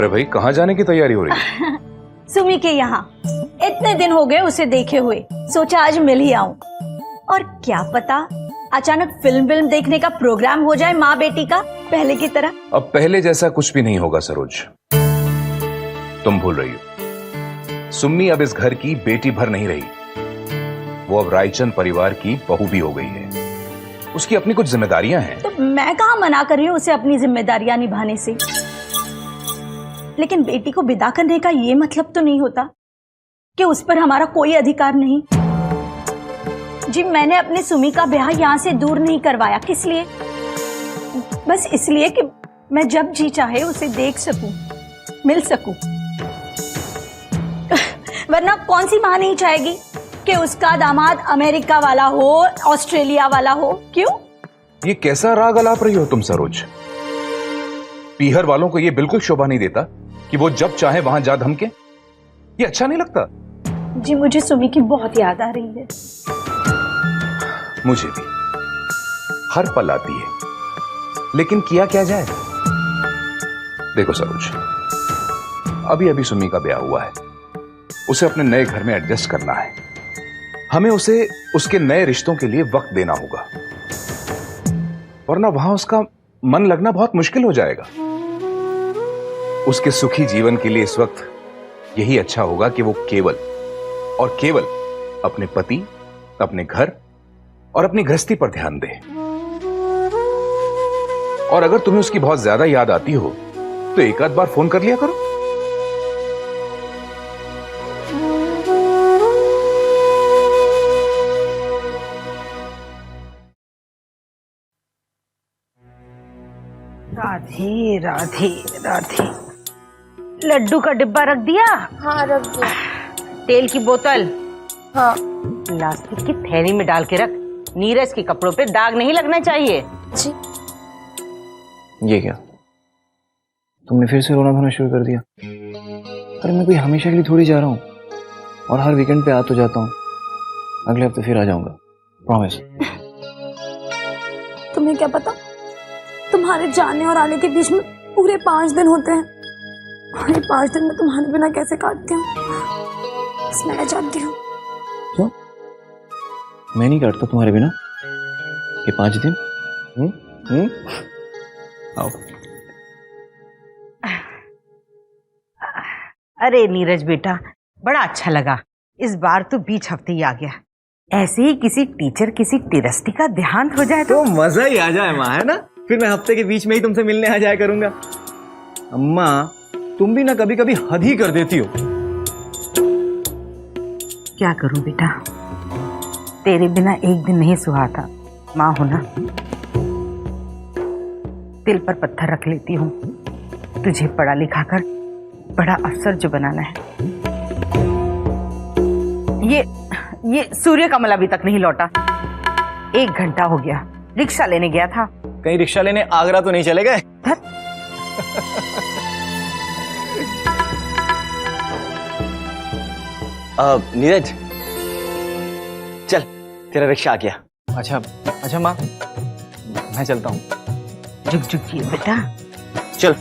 अरे भाई, कहाँ जाने की तैयारी हो रही है? सुमी के यहाँ। इतने दिन हो गए उसे देखे हुए, सोचा आज मिल ही आऊं। और क्या पता अचानक फिल्म देखने का प्रोग्राम हो जाए माँ बेटी का, पहले की तरह। अब पहले जैसा कुछ भी नहीं होगा सरोज, तुम भूल रही हो। सुम्मी अब इस घर की बेटी भर नहीं रही, वो अब रायचंद परिवार की बहू भी हो गई है। उसकी अपनी कुछ जिम्मेदारियां हैं। तो मैं कहाँ मना कर रही हूँ उसे अपनी जिम्मेदारियां निभाने से, लेकिन बेटी को विदा करने का ये मतलब तो नहीं होता कि उस पर हमारा कोई अधिकार नहीं। जी, मैंने अपने सुमी का ब्याह यहाँ से दूर नहीं करवाया। किस लिए? बस इसलिए कि मैं जब जी चाहे उसे देख सकूं, मिल सकूं। वरना कौन सी माँ नहीं चाहेगी कि उसका दामाद अमेरिका वाला हो, ऑस्ट्रेलिया वाला हो? क्यों? ये कैसा राग अलाप रही हो तुम सरोज? पीहर वालों को ये बिल्कुल शोभा नहीं देता कि वो जब चाहे वहां जा धमके। ये अच्छा नहीं लगता। जी, मुझे सुमी की बहुत याद आ रही है। मुझे भी हर पल आती है, लेकिन किया क्या जाए। देखो सरोज, अभी अभी सुमी का ब्याह हुआ है, उसे अपने नए घर में एडजस्ट करना है। हमें उसे उसके नए रिश्तों के लिए वक्त देना होगा, वरना वहां उसका मन लगना बहुत मुश्किल हो जाएगा। उसके सुखी जीवन के लिए इस वक्त यही अच्छा होगा कि वो केवल और केवल अपने पति, अपने घर और अपनी गृहस्थी पर ध्यान दे। और अगर तुम्हें उसकी बहुत ज्यादा याद आती हो तो एक आध बार फोन कर लिया करो। राधे राधे राधे। लड्डू का डिब्बा रख दिया? हाँ, रख दिया। तेल की बोतल? हाँ। प्लास्टिक की थैली में डाल के रख, नीरज के कपड़ों पे दाग नहीं लगना चाहिए। जी। ये क्या, तुमने फिर से रोना धोना शुरू कर दिया? अरे मैं कोई हमेशा के लिए थोड़ी जा रहा हूँ, और हर वीकेंड पे आ तो जाता हूँ। अगले हफ्ते फिर आ जाऊंगा, प्रॉमिस। तुम्हें क्या पता, तुम्हारे जाने और आने के बीच में पूरे 5 दिन होते हैं, और ये 5 दिन में तुम्हारे बिना कैसे काटती हूँ बस मैं जानती हूँ। क्यों? मैं नहीं काटता तुम्हारे बिना ये 5 दिन। आओ। अरे नीरज बेटा, बड़ा अच्छा लगा इस बार तो बीच हफ्ते ही आ गया। ऐसे ही किसी टीचर, किसी टिरस्टी का देहांत हो जाए तो मजा ही आ जाए माँ, है ना? फिर मैं हफ्ते के बीच में ही तुमसे मिलने आ जाया करूंगा। अम्मा, तुम भी ना कभी कभी हद ही कर देती हो। क्या करूं बेटा, तेरे बिना एक दिन नहीं सुहाता। माँ हो ना, दिल पर पत्थर रख लेती हूँ तुझे पढ़ा लिखा कर बड़ा अफसर जो बनाना है। ये सूर्य कमल अभी तक नहीं लौटा। 1 घंटा हो गया, रिक्शा लेने गया था। कहीं रिक्शा लेने आगरा तो नहीं चले गए? नीरज, चल तेरा रिक्शा आ गया। अच्छा माँ, मैं चलता हूँ। झुक झुक ये बेटा, चल।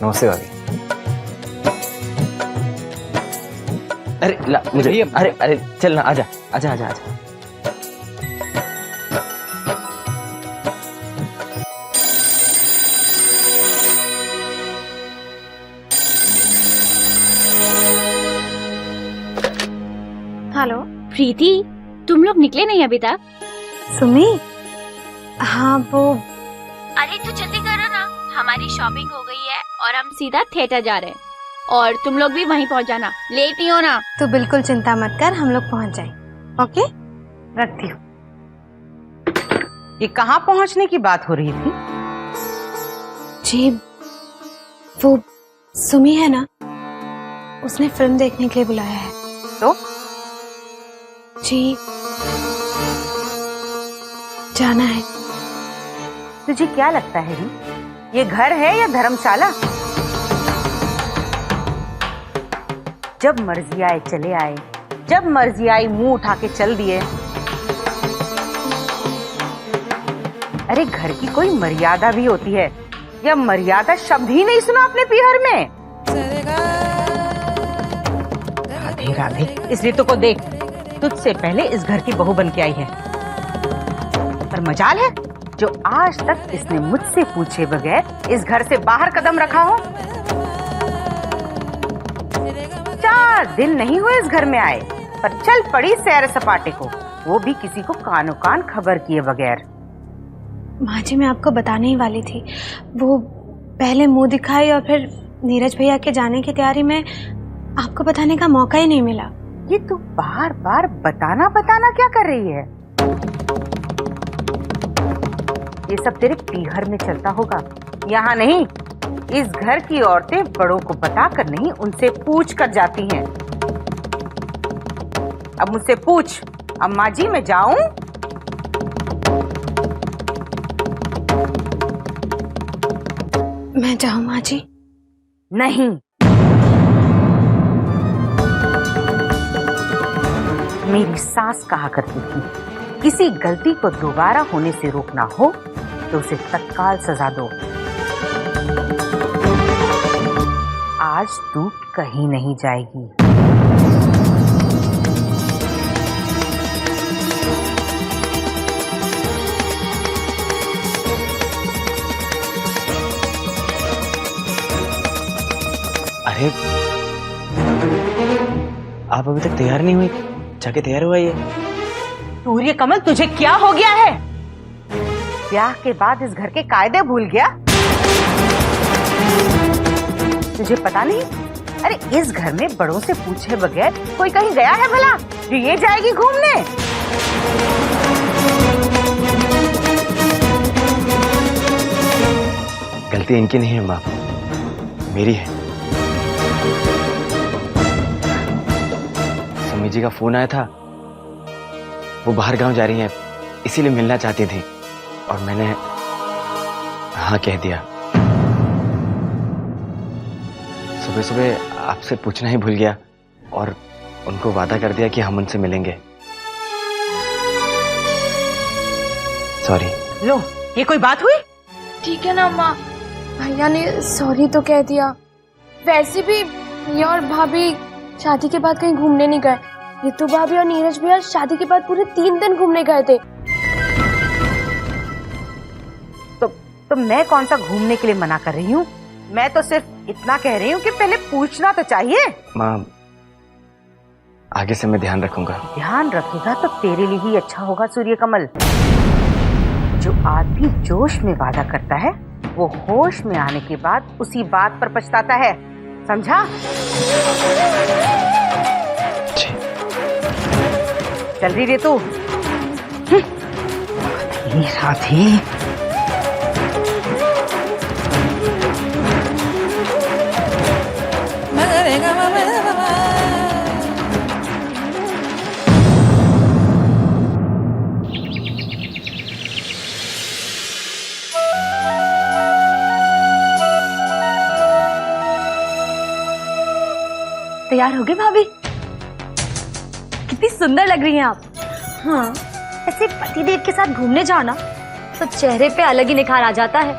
नमस्ते भाभी। अरे ला मुझे, अरे चल ना, आजा आजा आजा आजा। हेलो प्रीति, तुम लोग निकले नहीं अभी तक? सुमी? हाँ वो, अरे तू जल्दी करो ना, हमारी शॉपिंग हो गई है और हम सीधा थिएटर जा रहे हैं। और तुम लोग भी वहीं पहुंच जाना, लेट नहीं होना। तो बिल्कुल चिंता मत कर, हम लोग पहुंच जाएं। ओके, रखती हूँ। ये कहाँ पहुँचने की बात हो रही थी? जी वो सुमी है ना, उसने फिल्म देखने के लिए बुलाया है। तो जी जाना है। तुझे क्या लगता है ये घर है या धर्मशाला? जब मर्जी आए चले आए, जब मर्जी आई मुंह उठा के चल दिए। अरे घर की कोई मर्यादा भी होती है, यह मर्यादा शब्द ही नहीं सुना अपने पीहर में। राधे राधे, इस ऋतु को देख, तुझसे पहले इस घर की बहू बन के आई है, पर मजाल है जो आज तक इसने मुझसे पूछे बगैर इस घर से बाहर कदम रखा हो। 4 दिन नहीं हुए इस घर में आए, पर चल पड़ी सैर सपाटे को, वो भी किसी को कानो कान खबर किए बगैर। माँ जी, मैं आपको बताने ही वाली थी, वो पहले मुंह दिखाई और फिर नीरज भैया के जाने की तैयारी में आपको बताने का मौका ही नहीं मिला। ये तू बार बार बताना बताना क्या कर रही है? ये सब तेरे पीहर में चलता होगा, यहाँ नहीं। इस घर की औरतें बड़ों को बताकर नहीं, उनसे पूछ कर जाती हैं। अब मुझसे पूछ, अम्मा जी मैं जाऊं? मैं जाऊं माँ जी? नहीं, मेरी सास कहा करती थी, किसी गलती को दोबारा होने से रोकना हो तो उसे तत्काल सजा दो। आज तू कहीं नहीं जाएगी। अरे आप अभी तक तैयार नहीं हुई, जाके तैयार हुआ ये। सूर्य कमल, तुझे क्या हो गया है? ब्याह के बाद इस घर के कायदे भूल गया? तुझे पता नहीं? अरे इस घर में बड़ों से पूछे बगैर कोई कहीं गया है भला जो ये जाएगी घूमने? गलती इनकी नहीं है माँ, मेरी है। सुमी जी का फोन आया था, वो बाहर गांव जा रही हैं, इसीलिए मिलना चाहती थी और मैंने हाँ कह दिया। सुबह सुबह आपसे पूछना ही भूल गया और उनको वादा कर दिया कि हम उनसे मिलेंगे। सॉरी। लो, ये कोई बात हुई? ठीक है ना अम्मा, भैया ने सॉरी तो कह दिया। वैसे भी भैया और भाभी शादी के बाद कहीं घूमने नहीं गए। रितु भाभी और नीरज भैया शादी के बाद पूरे 3 दिन घूमने गए थे। तो मैं कौन सा घूमने के लिए मना कर रही हूँ? मैं तो सिर्फ इतना कह रही हूँ कि पहले पूछना तो चाहिए। माँ, आगे से मैं ध्यान रखूंगा। ध्यान रखेगा तो तेरे लिए ही अच्छा होगा सूर्य कमल। जो आदमी जोश में वादा करता है वो होश में आने के बाद उसी बात पर पछताता है, समझा? चल रही रे तू? राधे, तैयार हो गई भाभी? कितनी सुंदर लग रही हैं आप। हाँ, ऐसे पतिदेव के साथ घूमने जाओ ना तो चेहरे पे अलग ही निखार आ जाता है।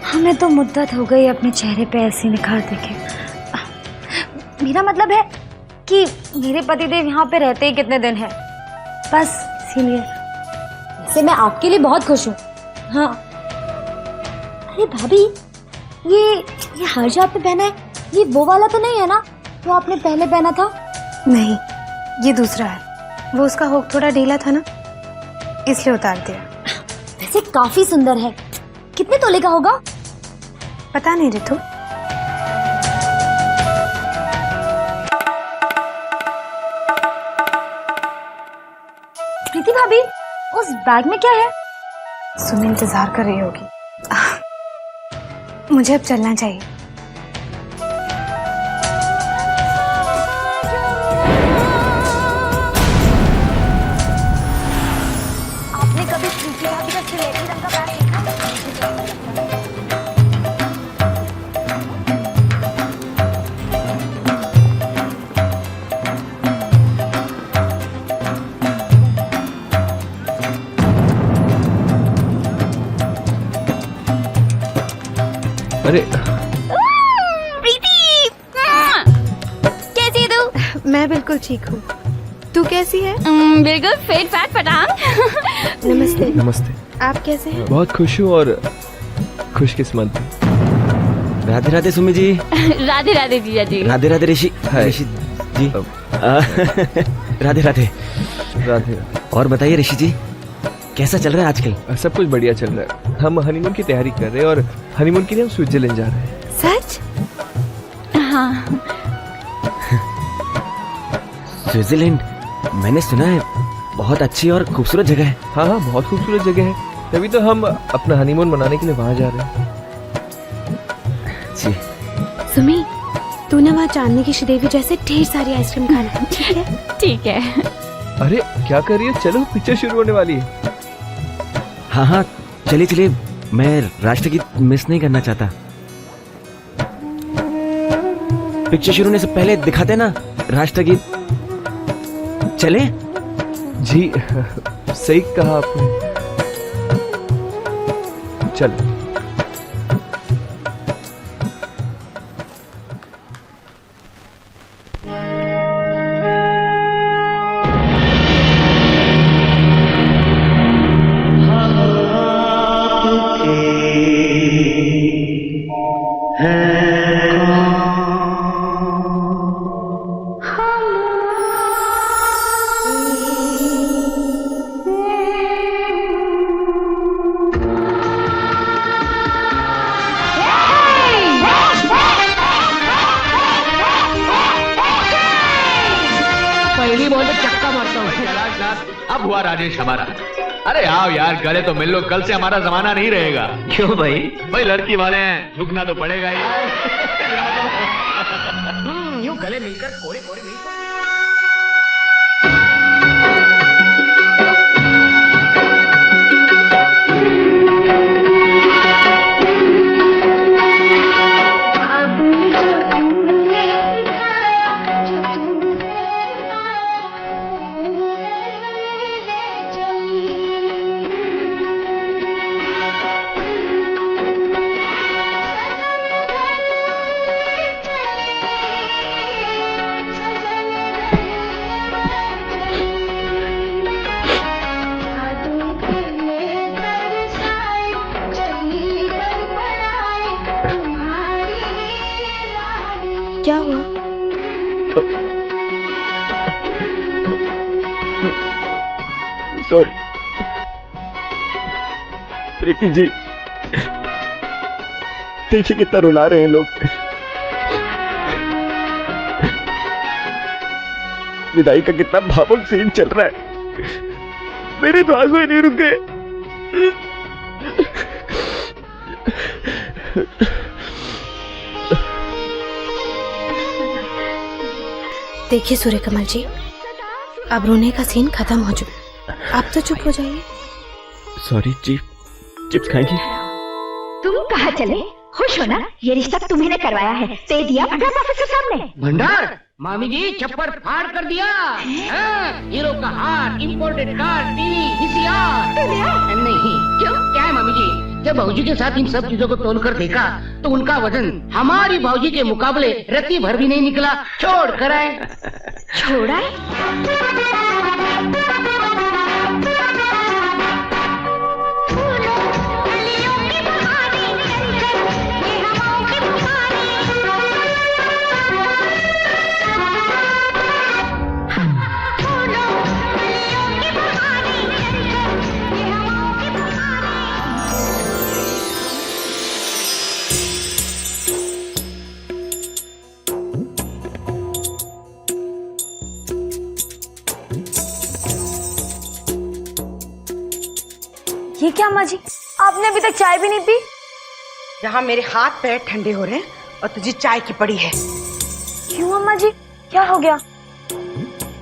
हमें तो मुद्दत हो गई अपने चेहरे पे ऐसे निखार देखे। मेरा मतलब है कि मेरे पतिदेव यहाँ पे रहते ही कितने दिन हैं, बस इसीलिए। वैसे मैं आपके लिए बहुत खुश हूँ। हाँ, अरे भाभी, ये हर जो आपने पहना है ये वो वाला तो नहीं है ना जो आपने पहले पहना था? नहीं, ये दूसरा है। वो उसका हुक थोड़ा ढीला था ना, इसलिए उतार दिया। वैसे काफी सुंदर है। कितने तोले का होगा? पता नहीं रितु। प्रीति भाभी, उस बैग में क्या है? सुमी इंतजार कर रही होगी। मुझे अब चलना चाहिए। आपने कभी प्रीति भाभी का सिलेटी रंग का बैग देखा? अरे प्रीति, कैसी है तू? मैं बिल्कुल ठीक हूँ। तू कैसी है? बिल्कुल फिट फैट फटांग। नमस्ते। नमस्ते। आप कैसे हैं? बहुत खुश हूँ और खुशकिस्मत भी। राधे राधे सुमी जी। राधे राधे जीजा जी। राधे राधे ऋषि हाय। ऋषि जी। राधे राधे। राधे। और बताइए ऋषि जी, कैसा चल रहा है आजकल? सब कुछ बढ़िया चल रहा है। हम हनीमून की तैयारी कर रहे हैं और हनीमून के लिए हम स्विट्जरलैंड जा रहे हैं। सच? हाँ, स्विट्जरलैंड, मैंने सुना है बहुत अच्छी और खूबसूरत जगह है। हाँ हाँ, बहुत खूबसूरत जगह है, तभी तो हम अपना हनीमून मनाने के लिए वहाँ जा रहे हैं। जी। सुमी, तूने वहाँ चांदनी की श्रीदेवी जैसे ढेर सारी आइसक्रीम खाना, ठीक है? ठीक है। अरे क्या कर रही है? चलो, पिक्चर शुरू होने वाली है। हाँ हाँ, चलिए चलिए, मैं राष्ट्रगीत मिस नहीं करना चाहता। पिक्चर शुरू होने से पहले दिखाते ना राष्ट्रगीत। चले? जी सही कहा आपने। चलो। पहली बॉल में चक्का मारता हूँ। अब हुआ राजेश हमारा। अरे आओ यार, गले तो मिल लो, कल से हमारा जमाना नहीं रहेगा। क्यों भाई? भाई लड़की वाले हैं, झुकना तो पड़ेगा ही। यूं गले मिलकर कोड़े कोड़े नहीं। क्या हुआ? सॉरी प्रीति जी, देखिए कितना रुला रहे हैं लोग। विदाई का कितना भावुक सीन चल रहा है, मेरे तो आंसू ही नहीं रुके। देखिए सूर्यकमल जी, अब रोने का सीन खत्म हो चुका, आप तो चुप हो जाइए। सॉरी जी, चिप्स खाएंगी? तुम कहाँ चले? खुश हो ना? ये रिश्ता तुम्ही ने करवाया है, दे दिया भंडार ऑफिसर सामने। भंडार मामी जी चप्पल फाड़ कर दिया। हीरो का हार, इंपोर्टेड कार, टीवी, VCR। नहीं क्यों? क्या है मामी जी, जब भाऊजी के साथ इन सब चीजों को तोल कर देखा तो उनका वजन हमारी भाऊजी के मुकाबले रत्ती भर भी नहीं निकला। छोड़ कर आए। छोड़ा? ये क्या अम्मा जी, आपने अभी तक चाय भी नहीं पी? जहाँ मेरे हाथ पैर ठंडे हो रहे हैं और तुझे चाय की पड़ी है। क्यों अम्मा जी, क्या हो गया?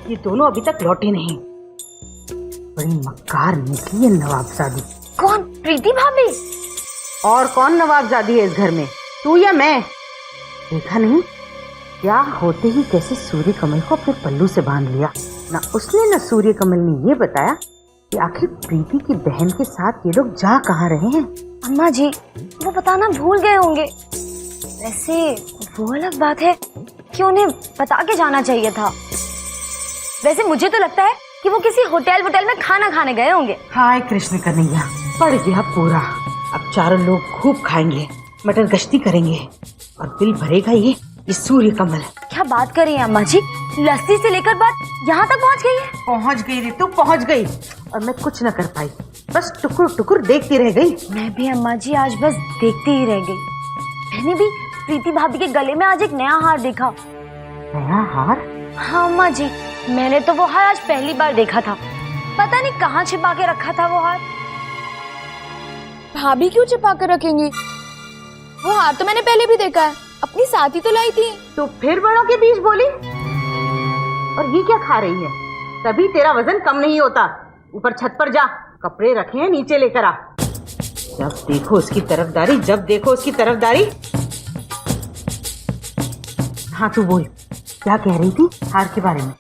ये दोनों अभी तक लौटे नहीं। बड़ी मक्कार निकली है नवाबजादी। कौन? प्रीति भाभी? और कौन नवाबजादी है इस घर में, तू या मैं? देखा नहीं क्या होते ही कैसे सूर्य कमल को अपने पल्लू से बांध लिया। ना उसने न सूर्य कमल ने ये बताया कि आखिर प्रीति की बहन के साथ ये लोग जा कहाँ रहे हैं। अम्मा जी वो बताना भूल गए होंगे। वैसे वो अलग बात है कि उन्हें बता के जाना चाहिए था। वैसे मुझे तो लगता है कि वो किसी होटल में खाना खाने गए होंगे। हाय कृष्ण कन्हैया, पड़ गया पूरा। अब चारों लोग खूब खाएंगे, मटन गश्ती करेंगे और बिल भरेगा ये सूर्य कमल। क्या बात कर रही हैं अम्मा जी, लस्सी से लेकर बात यहाँ तक पहुँच गई है। पहुँच गई रे, तू पहुँच गई और मैं कुछ न कर पाई, बस टुकुर टुकुर देखती रह गई। मैं भी अम्मा जी आज बस देखती ही रह गई। मैंने भी प्रीति भाभी के गले में आज एक नया हार देखा। नया हार? हाँ अम्मा जी, मैंने तो वो हार आज पहली बार देखा था। पता नहीं कहाँ छिपा के रखा था वो हार। भाभी क्यों छिपा कर रखेंगी? वो हार तो मैंने पहले भी देखा है, अपनी साथी तो लाई थी। तो फिर बड़ों के बीच बोली। और ये क्या खा रही है? तभी तेरा वजन कम नहीं होता। ऊपर छत पर जा, कपड़े रखे हैं नीचे लेकर आ। जब देखो उसकी तरफदारी, जब देखो उसकी तरफदारी। हाँ तू बोल, क्या कह रही थी हार के बारे में?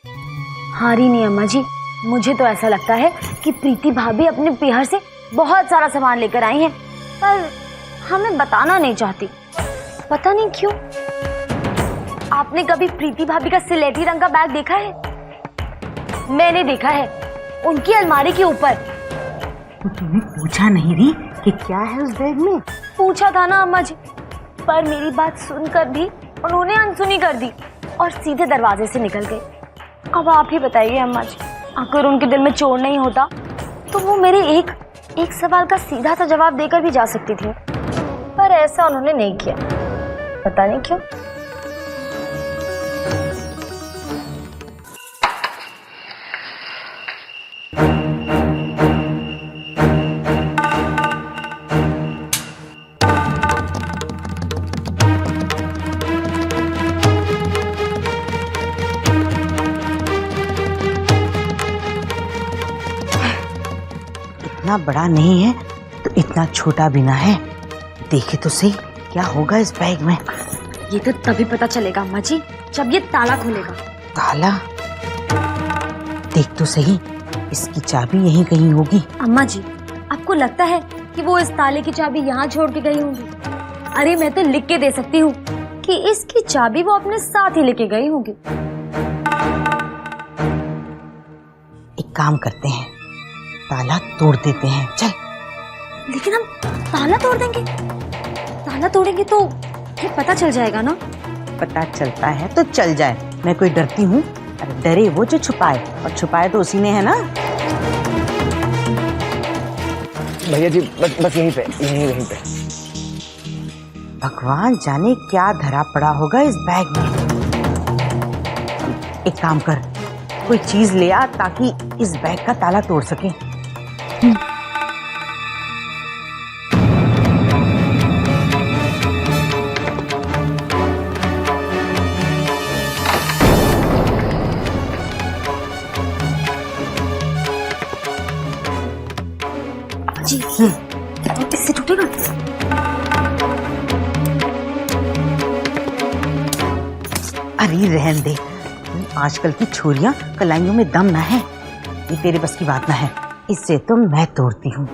हार ही नहीं अम्मा जी, मुझे तो ऐसा लगता है कि प्रीति भाभी अपने पिहर से बहुत सारा सामान लेकर आई हैं, पर हमें बताना नहीं चाहती। पता नहीं क्यों। आपने कभी प्रीति भाभी का सिलेटी रंग का बैग देखा है? मैंने देखा है, उनकी अलमारी के ऊपर। तो तूने पूछा नहीं री कि क्या है उस बैग में? पूछा था ना अम्मा जी, पर मेरी बात सुनकर भी उन्होंने अनसुनी कर दी और सीधे दरवाजे से निकल गए। अब आप ही बताइए अम्मा जी, अगर उनके दिल में चोर नहीं होता तो वो मेरे एक सवाल का सीधा सा जवाब देकर भी जा सकती थी, पर ऐसा उन्होंने नहीं किया। पता नहीं क्यों। इतना बड़ा नहीं है तो इतना छोटा भी ना है। देखे तो सही क्या होगा इस बैग में। ये तो तभी पता चलेगा अम्मा जी जब ये ताला खुलेगा। ताला? देख तो सही, इसकी चाबी यहीं कहीं होगी। अम्मा जी, आपको लगता है कि वो इस ताले की चाबी यहाँ छोड़ के गई होंगी? अरे मैं तो लिख के दे सकती हूँ कि इसकी चाबी वो अपने साथ ही लेके गई होगी। एक काम करते हैं, ताला तोड़ देते हैं। चल। लेकिन हम ताला तोड़ देंगे? ताला तोड़ेंगे तो फिर पता चल जाएगा ना। पता चलता है तो चल जाए, मैं कोई डरती हूँ? अरे डरे वो जो छुपाए, और छुपाए तो उसी ने है ना। भैया जी बस यहीं पे। भगवान जाने क्या धरा पड़ा होगा इस बैग में। एक काम कर, कोई चीज ले आ ताकि इस बैग का ताला तोड़ सके। जी इससे टूटेगा? अरे रहन दे, आजकल की छोरियां कलाइयों में दम ना है। ये तेरे बस की बात ना है, इससे तो मैं तोड़ती हूँ।